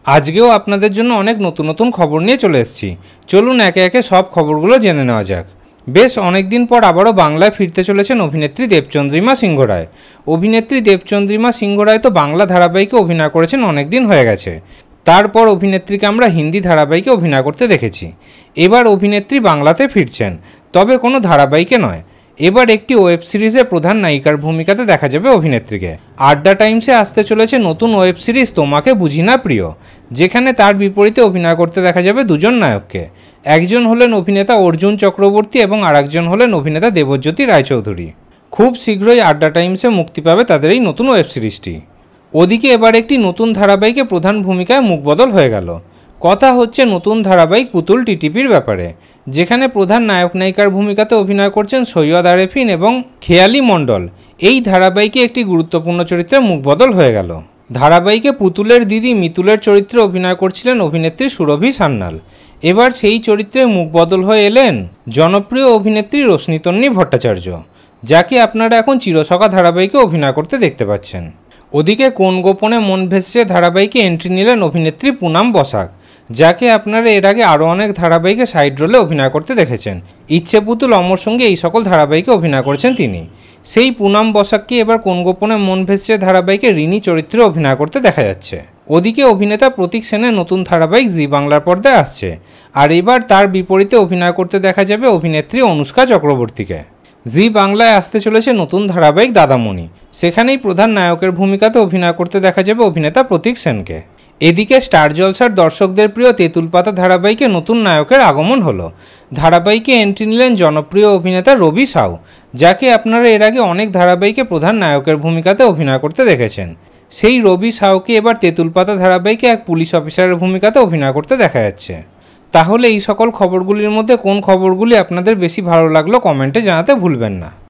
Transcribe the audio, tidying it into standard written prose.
আজকেও আপনাদের জন্য অনেক নতুন নতুন খবর নিয়ে চলে এসেছি। চলুন একে একে সব খবরগুলো জেনে নেওয়া যাক। বেশ অনেকদিন পর আবারও বাংলায় ফিরতে চলেছেন অভিনেত্রী দেবচন্দ্রিমা সিংহ রায়। অভিনেত্রী দেবচন্দ্রিমা সিংহ রায় তো বাংলা ধারাবাহিকে অভিনয় করেছেন অনেক দিন হয়ে গেছে। তারপর অভিনেত্রীকে আমরা হিন্দি ধারাবাহিকে অভিনয় করতে দেখেছি। এবার অভিনেত্রী বাংলাতে ফিরছেন, তবে কোনো ধারাবাহিকে নয়। এবার একটি ওয়েব সিরিজে প্রধান নায়িকার ভূমিকাতে দেখা যাবে অভিনেত্রীকে। আড্ডা টাইমসে আসতে চলেছে নতুন ওয়েব সিরিজ তোমাকে বুঝি না প্রিয়, যেখানে তার বিপরীতে অভিনয় করতে দেখা যাবে দুজন নায়ককে। একজন হলেন অভিনেতা অর্জুন চক্রবর্তী এবং আরেকজন হলেন অভিনেতা দেবজ্যোতি রায়চৌধুরী। খুব শীঘ্রই আড্ডা টাইমসে মুক্তি পাবে তাদের এই নতুন ওয়েব সিরিজটি। ওদিকে এবার একটি নতুন ধারাবাহিকে প্রধান ভূমিকায় মুখবদল হয়ে গেল। কথা হচ্ছে নতুন ধারাবাহিক পুতুল টিটিপির ব্যাপারে, যেখানে প্রধান নায়ক নায়িকার ভূমিকাতে অভিনয় করছেন সৈয়দ আরেফিন এবং খেয়ালি মণ্ডল। এই ধারাবাহিকে একটি গুরুত্বপূর্ণ চরিত্রে মুখবদল হয়ে গেল। ধারাবাহিকে পুতুলের দিদি মিতুলের চরিত্রে অভিনয় করছিলেন অভিনেত্রী সুরভি সান্যাল। এবার সেই চরিত্রে মুখবদল হয়ে এলেন জনপ্রিয় অভিনেত্রী রশ্মিতন্নী ভট্টাচার্য, যাকে আপনারা এখন চিরসখা ধারাবাহিকে অভিনয় করতে দেখতে পাচ্ছেন। ওদিকে কোন গোপনে মন ভেসছে ধারাবাহিকে এন্ট্রি নিলেন অভিনেত্রী পুনাম বসাক, যাকে আপনারা এর আগে আরও অনেক ধারাবাহিকে সাইড রোলে অভিনয় করতে দেখেছেন। ইচ্ছে পুতুল, অমর সঙ্গে এই সকল ধারাবাহিকে অভিনয় করেছেন তিনি। সেই পুনাম বসাককে এবার কোন গোপনে মন ভেসছে ধারাবাহিকে রিনি চরিত্রে অভিনয় করতে দেখা যাচ্ছে। ওদিকে অভিনেতা প্রতীক সেনের নতুন ধারাবাহিক জি বাংলার পর্দায় আসছে, আর এবার তার বিপরীতে অভিনয় করতে দেখা যাবে অভিনেত্রী অনুষ্কা চক্রবর্তীকে। জি বাংলায় আসতে চলেছে নতুন ধারাবাহিক দাদামণি, সেখানেই প্রধান নায়কের ভূমিকাতে অভিনয় করতে দেখা যাবে অভিনেতা প্রতীক সেনকে। এদিকে স্টার জলসার দর্শকদের প্রিয় তেঁতুল পাতা ধারাবাহিকে নতুন নায়কের আগমন হলো। ধারাবাহিকে এন্ট্রি নিলেন জনপ্রিয় অভিনেতা রবি সাউ, যাকে আপনারা এর আগে অনেক ধারাবাহিকে প্রধান নায়কের ভূমিকাতে অভিনয় করতে দেখেছেন। সেই রবি সাউকে এবার তেঁতুল পাতা ধারাবাহিকে এক পুলিশ অফিসারের ভূমিকাতে অভিনয় করতে দেখা যাচ্ছে। তাহলে এই সকল খবরগুলির মধ্যে কোন খবরগুলি আপনাদের বেশি ভালো লাগলো কমেন্টে জানাতে ভুলবেন না।